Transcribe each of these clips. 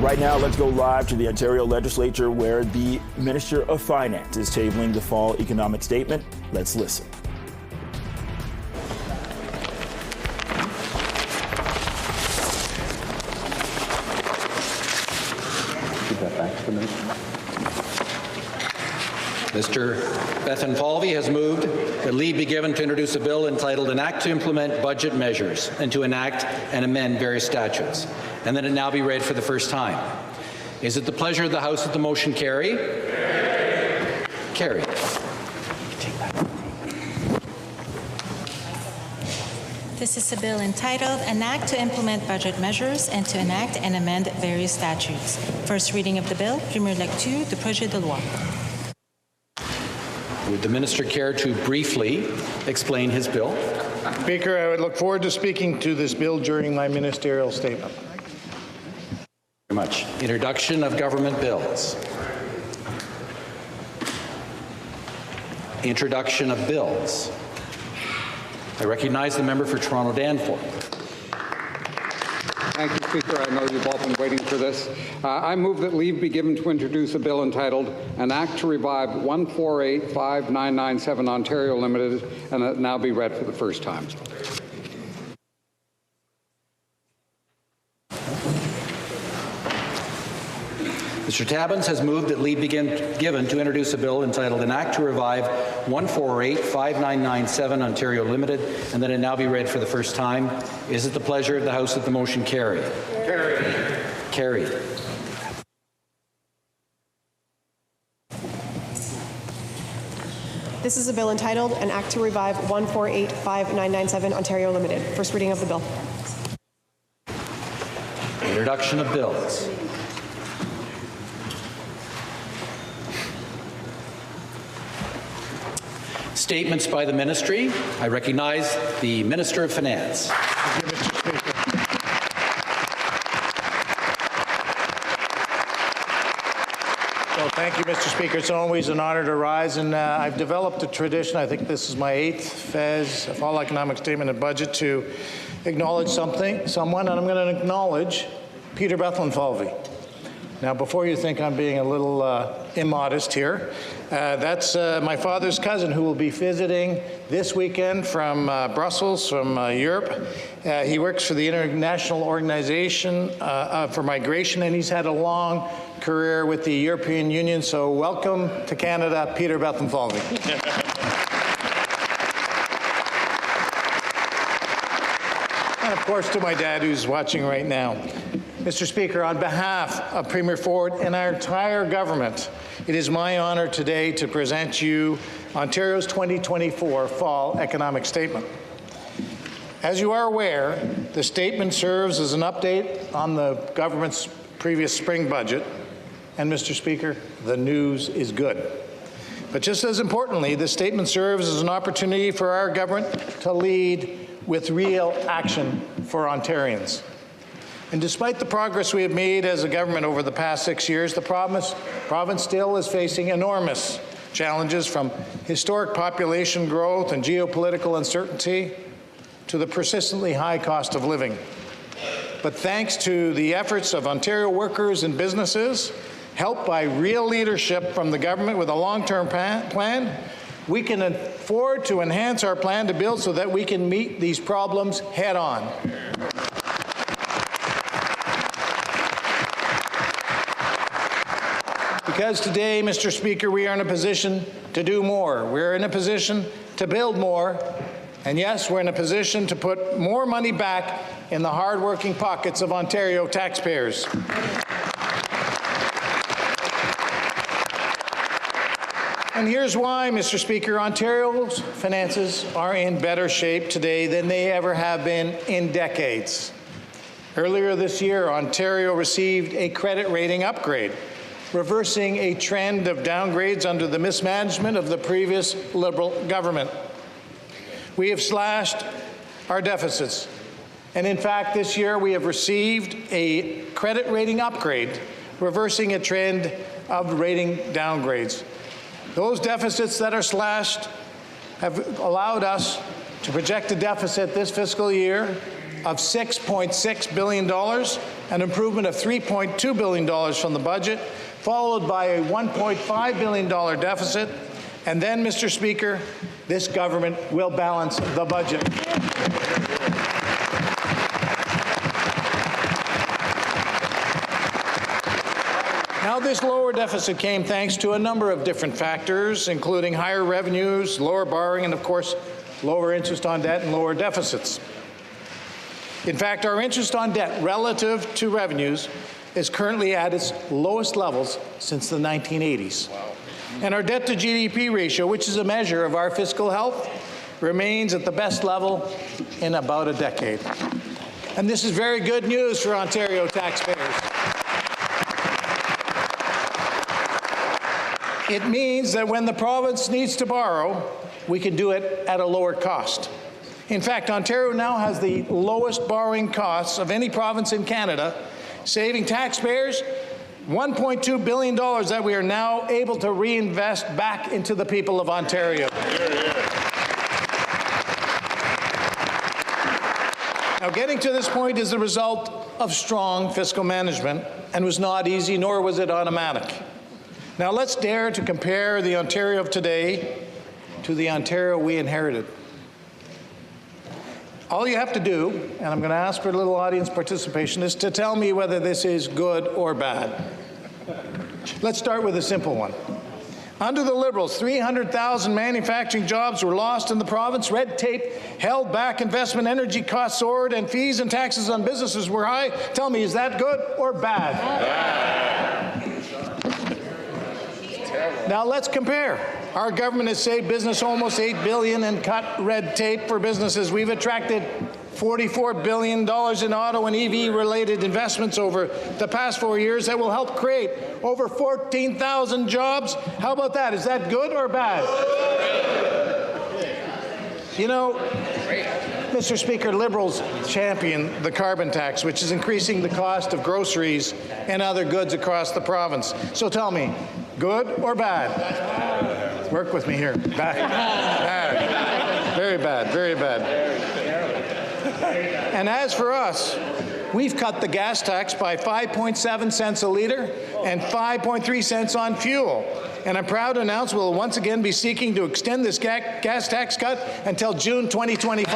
Right now, let's go live to the Ontario Legislature where the Minister of Finance is tabling the fall economic statement. Let's listen. Give that back to the Minister. Mr. Bethlenfalvy has moved that leave be given to introduce a bill entitled An Act to Implement Budget Measures and to enact and amend various statutes, and that it now be read for the first time. Is it the pleasure of the House that the motion carry? Carried. This is a bill entitled An Act to Implement Budget Measures and to enact and amend various statutes. First reading of the bill, première lecture du projet de loi. Would the Minister care to briefly explain his bill? Speaker, I would look forward to speaking to this bill during my ministerial statement. Very much. Introduction of government bills. Introduction of bills. I recognize the member for Toronto Danforth. Thank you, Speaker. I know you've all been waiting for this. I move that leave be given to introduce a bill entitled An Act to Revive 1485997 Ontario Limited, and that now be read for the first time. Mr. Tabbins has moved that leave be given to introduce a bill entitled An Act to Revive 1485997 Ontario Limited, and that it now be read for the first time. Is it the pleasure of the House that the motion carry? Carried. Carried. This is a bill entitled An Act to Revive 1485997 Ontario Limited. First reading of the bill. Introduction of bills. Statements by the Ministry. I recognize the Minister of Finance. Thank you, Mr. Speaker. Well, thank you, Mr. Speaker. It's always an honor to rise, and I've developed a tradition. I think this is my 8th FES, Fall Economic Statement and Budget, to acknowledge someone, and I'm going to acknowledge Peter Bethlenfalvy. Now, before you think I'm being a little immodest here, that's my father's cousin who will be visiting this weekend from Brussels, from Europe. He works for the International Organization for Migration, and he's had a long career with the European Union. So welcome to Canada, Peter Bethlenfalvy. And of course to my dad who's watching right now. Mr. Speaker, on behalf of Premier Ford and our entire government, it is my honor today to present you Ontario's 2024 Fall Economic Statement. As you are aware, the statement serves as an update on the government's previous spring budget, and Mr. Speaker, the news is good. But just as importantly, this statement serves as an opportunity for our government to lead with real action for Ontarians. And despite the progress we have made as a government over the past 6 years, the province still is facing enormous challenges, from historic population growth and geopolitical uncertainty to the persistently high cost of living. But thanks to the efforts of Ontario workers and businesses, helped by real leadership from the government with a long-term plan, we can afford to enhance our plan to build so that we can meet these problems head-on. Because today, Mr. Speaker, we are in a position to do more. We're in a position to build more. And yes, we're in a position to put more money back in the hard-working pockets of Ontario taxpayers. And here's why, Mr. Speaker. Ontario's finances are in better shape today than they ever have been in decades. Earlier this year, Ontario received a credit rating upgrade, reversing a trend of downgrades under the mismanagement of the previous Liberal government. We have slashed our deficits, and in fact, this year we have received a credit rating upgrade, reversing a trend of rating downgrades. Those deficits that are slashed have allowed us to project a deficit this fiscal year of $6.6 billion, an improvement of $3.2 billion from the budget, followed by a $1.5 billion deficit. And then, Mr. Speaker, this government will balance the budget. Now, this lower deficit came thanks to a number of different factors, including higher revenues, lower borrowing, and of course, lower interest on debt and lower deficits. In fact, our interest on debt relative to revenues is currently at its lowest levels since the 1980s. Wow. And our debt to GDP ratio, which is a measure of our fiscal health, remains at the best level in about a decade. And this is very good news for Ontario taxpayers. It means that when the province needs to borrow, we can do it at a lower cost. In fact, Ontario now has the lowest borrowing costs of any province in Canada, saving taxpayers $1.2 billion that we are now able to reinvest back into the people of Ontario. Now, getting to this point is the result of strong fiscal management and was not easy, nor was it automatic. Now, let's dare to compare the Ontario of today to the Ontario we inherited. All you have to do, and I'm going to ask for a little audience participation, is to tell me whether this is good or bad. Let's start with a simple one. Under the Liberals, 300,000 manufacturing jobs were lost in the province. Red tape held back investment, energy costs soared, and fees and taxes on businesses were high. Tell me, is that good or bad? Now let's compare. Our government has saved business almost $8 billion and cut red tape for businesses. We've attracted $44 billion in auto and EV-related investments over the past 4 years that will help create over 14,000 jobs. How about that? Is that good or bad? You know, Mr. Speaker, Liberals champion the carbon tax, which is increasing the cost of groceries and other goods across the province. So tell me, good or bad? Work with me here. Bad. Bad. Very bad. Very bad. And as for us, we've cut the gas tax by 5.7 cents a litre and 5.3 cents on fuel. And I'm proud to announce we'll once again be seeking to extend this gas tax cut until June 2025.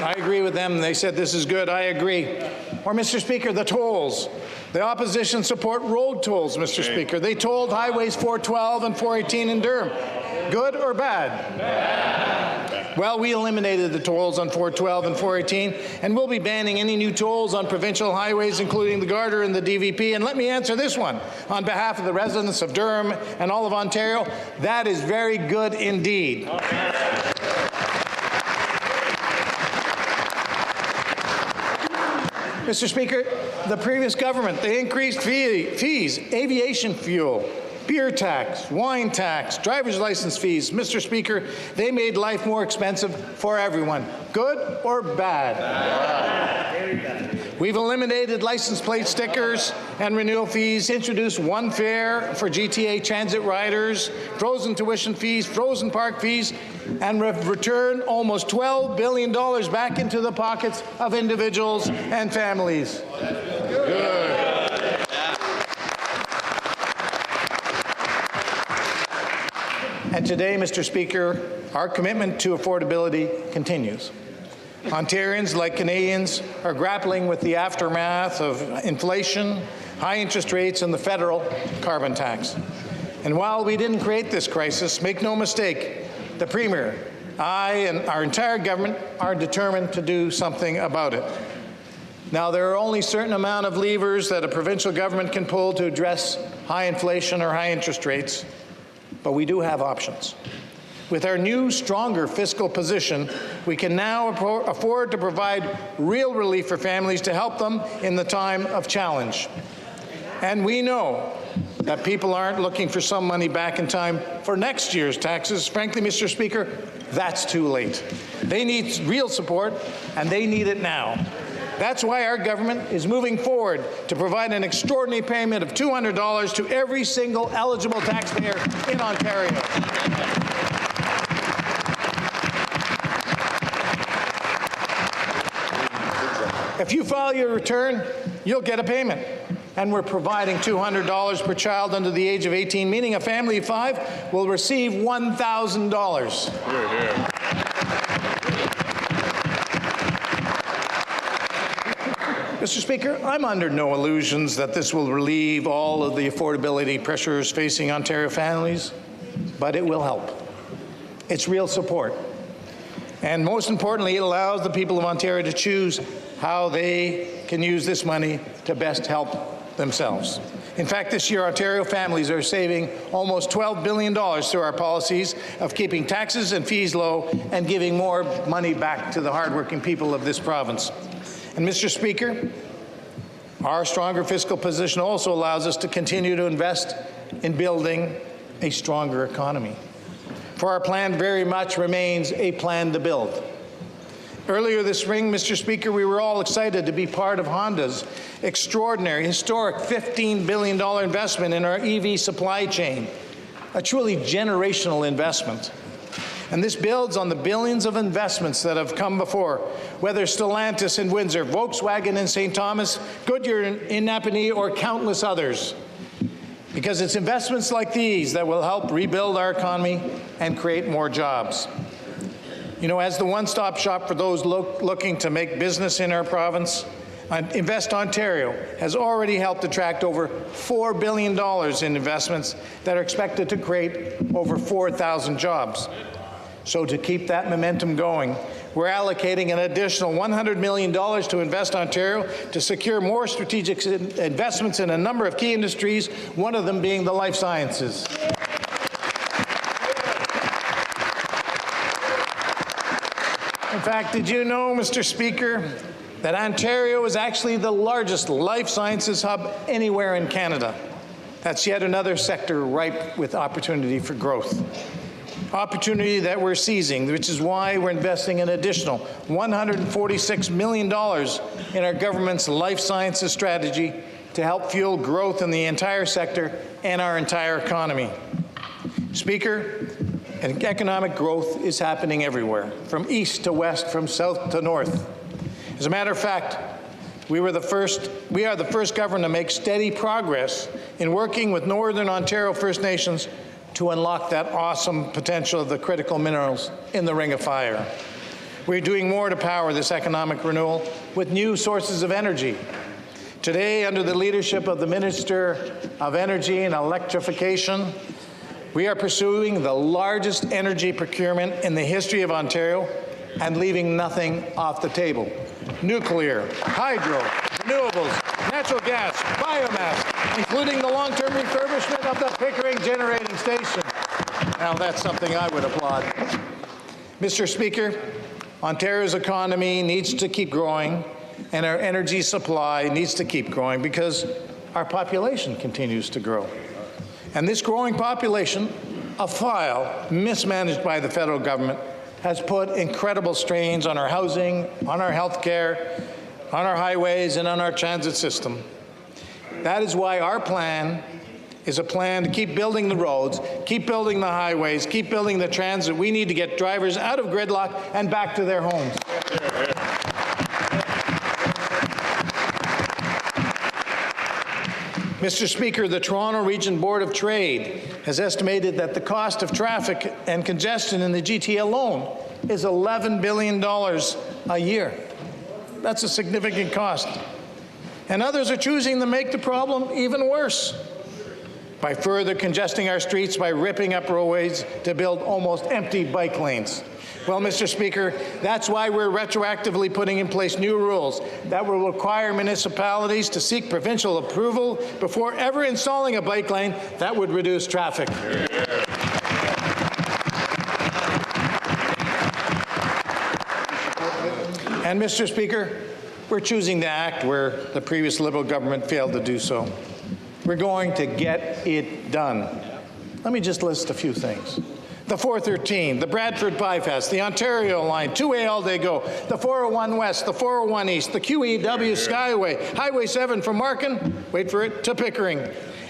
I agree with them. They said this is good. I agree. Or, Mr. Speaker, the tolls. The opposition support road tolls, Mr. Speaker. They tolled highways 412 and 418 in Durham. Good or bad? Bad. Well, we eliminated the tolls on 412 and 418, and we'll be banning any new tolls on provincial highways, including the Garter and the DVP. And let me answer this one. On behalf of the residents of Durham and all of Ontario, that is very good indeed. Mr. Speaker, the previous government, they increased fees, aviation fuel, beer tax, wine tax, driver's license fees. Mr. Speaker, they made life more expensive for everyone. Good or bad? Bad. We've eliminated license plate stickers and renewal fees, introduced one fare for GTA transit riders, frozen tuition fees, frozen park fees, and returned almost $12 billion back into the pockets of individuals and families. Good. And today, Mr. Speaker, our commitment to affordability continues. Ontarians, like Canadians, are grappling with the aftermath of inflation, high interest rates, and the federal carbon tax. And while we didn't create this crisis, make no mistake, the Premier, I, and our entire government are determined to do something about it. Now, there are only a certain amount of levers that a provincial government can pull to address high inflation or high interest rates, but we do have options. With our new, stronger fiscal position, we can now afford to provide real relief for families to help them in the time of challenge. And we know that people aren't looking for some money back in time for next year's taxes. Frankly, Mr. Speaker, that's too late. They need real support, and they need it now. That's why our government is moving forward to provide an extraordinary payment of $200 to every single eligible taxpayer in Ontario. If you file your return, you'll get a payment. And we're providing $200 per child under the age of 18, meaning a family of 5 will receive $1,000. Mr. Speaker, I'm under no illusions that this will relieve all of the affordability pressures facing Ontario families, but it will help. It's real support. And most importantly, it allows the people of Ontario to choose how they can use this money to best help themselves. In fact, this year, Ontario families are saving almost $12 billion through our policies of keeping taxes and fees low and giving more money back to the hardworking people of this province. And Mr. Speaker, our stronger fiscal position also allows us to continue to invest in building a stronger economy. For our plan very much remains a plan to build. Earlier this spring, Mr. Speaker, we were all excited to be part of Honda's extraordinary, historic $15 billion investment in our EV supply chain, a truly generational investment. And this builds on the billions of investments that have come before, whether Stellantis in Windsor, Volkswagen in St. Thomas, Goodyear in Napanee, or countless others. Because it's investments like these that will help rebuild our economy and create more jobs. You know, as the one-stop shop for those looking to make business in our province, Invest Ontario has already helped attract over $4 billion in investments that are expected to create over 4,000 jobs. So to keep that momentum going, we're allocating an additional $100 million to Invest Ontario to secure more strategic investments in a number of key industries, one of them being the life sciences. In fact, did you know, Mr. Speaker, that Ontario is actually the largest life sciences hub anywhere in Canada? That's yet another sector ripe with opportunity for growth. Opportunity that we're seizing, which is why we're investing an additional $146 million in our government's life sciences strategy to help fuel growth in the entire sector and our entire economy. Speaker, economic growth is happening everywhere, from east to west, from south to north. As a matter of fact, we are the first government to make steady progress in working with Northern Ontario First Nations to unlock that awesome potential of the critical minerals in the Ring of Fire. We're doing more to power this economic renewal with new sources of energy. Today, under the leadership of the Minister of Energy and Electrification, we are pursuing the largest energy procurement in the history of Ontario and leaving nothing off the table. Nuclear, hydro, renewables, natural gas, biomass, including the long-term refurbishment of the Pickering Generating Station. Now that's something I would applaud. Mr. Speaker, Ontario's economy needs to keep growing and our energy supply needs to keep growing because our population continues to grow. And this growing population, a file mismanaged by the federal government, has put incredible strains on our housing, on our health care, on our highways, and on our transit system. That is why our plan is a plan to keep building the roads, keep building the highways, keep building the transit. We need to get drivers out of gridlock and back to their homes. Mr. Speaker, the Toronto Region Board of Trade has estimated that the cost of traffic and congestion in the GTA alone is $11 billion a year. That's a significant cost. And others are choosing to make the problem even worse by further congesting our streets by ripping up roadways to build almost empty bike lanes. Well, Mr. Speaker, that's why we're retroactively putting in place new rules that will require municipalities to seek provincial approval before ever installing a bike lane that would reduce traffic. And, Mr. Speaker, we're choosing to act where the previous Liberal government failed to do so. We're going to get it done. Let me just list a few things. the 413, the Bradford Bypass, the Ontario Line, two-way all-day go, the 401 West, the 401 East, the QEW Skyway, Highway 7 from Markham, wait for it, to Pickering,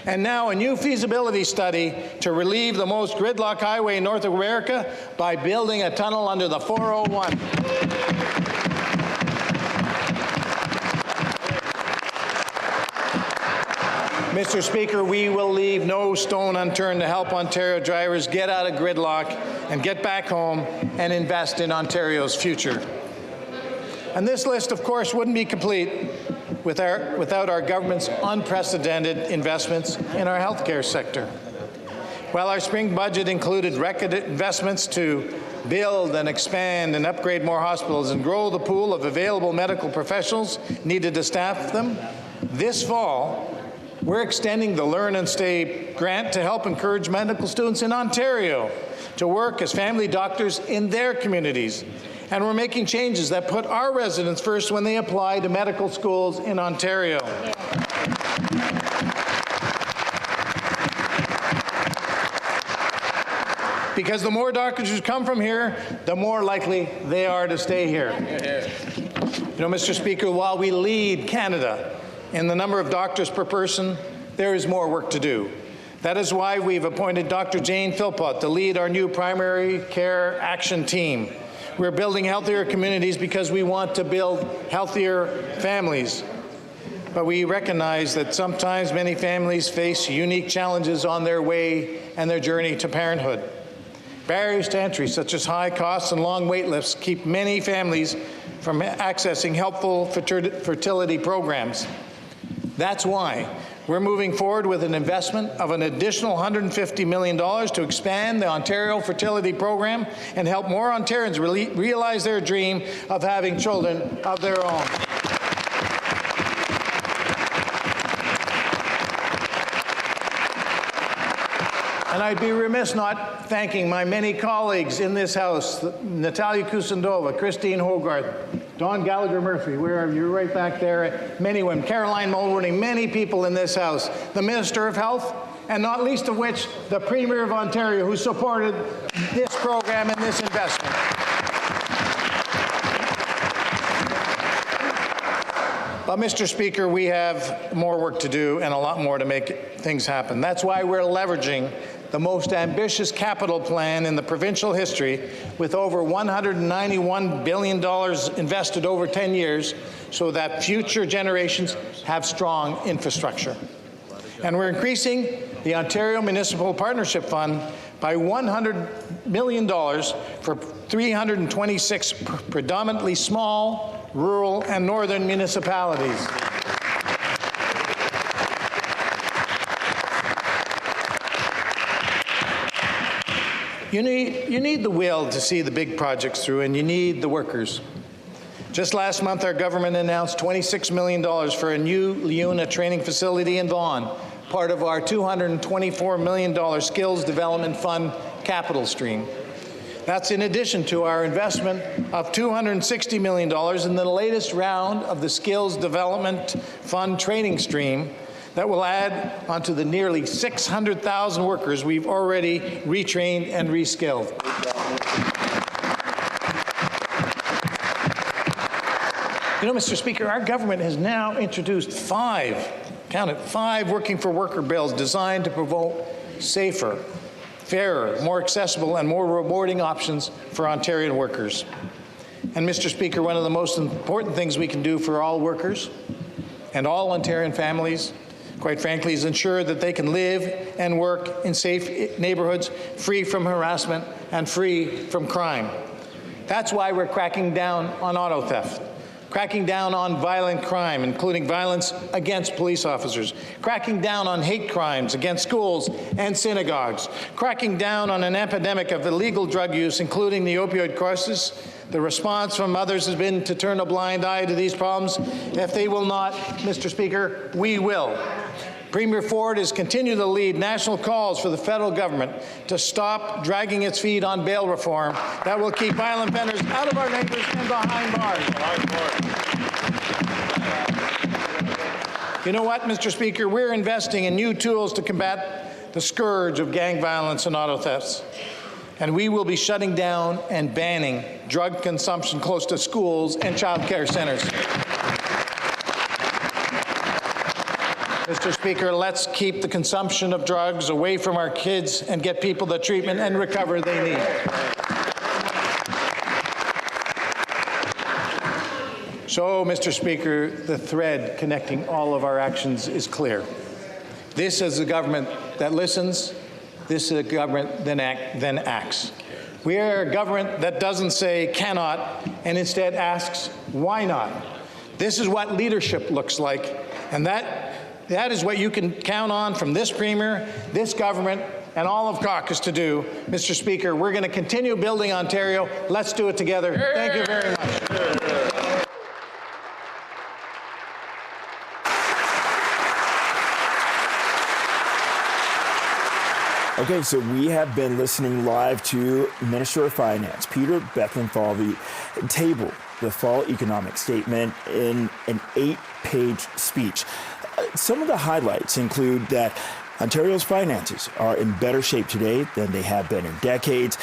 and now a new feasibility study to relieve the most gridlock highway in North America by building a tunnel under the 401. Mr. Speaker, we will leave no stone unturned to help Ontario drivers get out of gridlock and get back home and invest in Ontario's future. And this list, of course, wouldn't be complete without our government's unprecedented investments in our healthcare sector. While our spring budget included record investments to build and expand and upgrade more hospitals and grow the pool of available medical professionals needed to staff them, this fall, we're extending the Learn and Stay grant to help encourage medical students in Ontario to work as family doctors in their communities. And we're making changes that put our residents first when they apply to medical schools in Ontario. Because the more doctors who come from here, the more likely they are to stay here. You know, Mr. Speaker, while we lead Canada in the number of doctors per person, there is more work to do. That is why we've appointed Dr. Jane Philpott to lead our new primary care action team. We're building healthier communities because we want to build healthier families. But we recognize that sometimes many families face unique challenges on their way and their journey to parenthood. Barriers to entry, such as high costs and long wait lists, keep many families from accessing helpful fertility programs. That's why we're moving forward with an investment of an additional $150 million to expand the Ontario Fertility Program and help more Ontarians realize their dream of having children of their own. And I'd be remiss not thanking my many colleagues in this House, Natalia Kusendova, Christine Hogarth, Don Gallagher-Murphy, where you're right back there, many women, Caroline Mulroney, many people in this House, the Minister of Health, and not least of which, the Premier of Ontario, who supported this program and this investment. But, Mr. Speaker, we have more work to do and a lot more to make things happen. That's why we're leveraging the most ambitious capital plan in the provincial history, with over $191 billion invested over 10 years so that future generations have strong infrastructure. And we're increasing the Ontario Municipal Partnership Fund by $100 million for 326 predominantly small, rural, and northern municipalities. You need the will to see the big projects through, and you need the workers. Just last month, our government announced $26 million for a new LIUNA training facility in Vaughan, part of our $224 million Skills Development Fund capital stream. That's in addition to our investment of $260 million in the latest round of the Skills Development Fund training stream that will add onto the nearly 600,000 workers we've already retrained and reskilled. You know, Mr. Speaker, our government has now introduced five Working for Worker bills designed to promote safer, fairer, more accessible, and more rewarding options for Ontarian workers. And, Mr. Speaker, one of the most important things we can do for all workers and all Ontarian families, quite frankly, is ensure that they can live and work in safe neighborhoods, free from harassment and free from crime. That's why we're cracking down on auto theft, cracking down on violent crime, including violence against police officers, cracking down on hate crimes against schools and synagogues, cracking down on an epidemic of illegal drug use, including the opioid crisis. The response from others has been to turn a blind eye to these problems. If they will not, Mr. Speaker, we will. Premier Ford has continued to lead national calls for the federal government to stop dragging its feet on bail reform that will keep violent offenders out of our neighbors and behind bars. You know what, Mr. Speaker? We're investing in new tools to combat the scourge of gang violence and auto thefts. And we will be shutting down and banning drug consumption close to schools and child care centers. Mr. Speaker, let's keep the consumption of drugs away from our kids and get people the treatment and recovery they need. So, Mr. Speaker, the thread connecting all of our actions is clear. This is a government that listens. This is a government that then acts. We are a government that doesn't say cannot and instead asks why not. This is what leadership looks like, and that is what you can count on from this Premier, this government, and all of caucus to do. Mr. Speaker, we're going to continue building Ontario. Let's do it together. Thank you very much. Okay, so we have been listening live to Minister of Finance Peter Bethlenfalvy table the fall economic statement in an 8-page speech. Some of the highlights include that Ontario's finances are in better shape today than they have been in decades.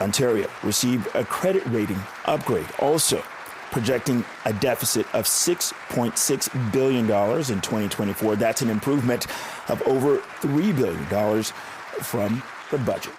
Ontario received a credit rating upgrade, also projecting a deficit of $6.6 billion in 2024. That's an improvement of over $3 billion from the budget.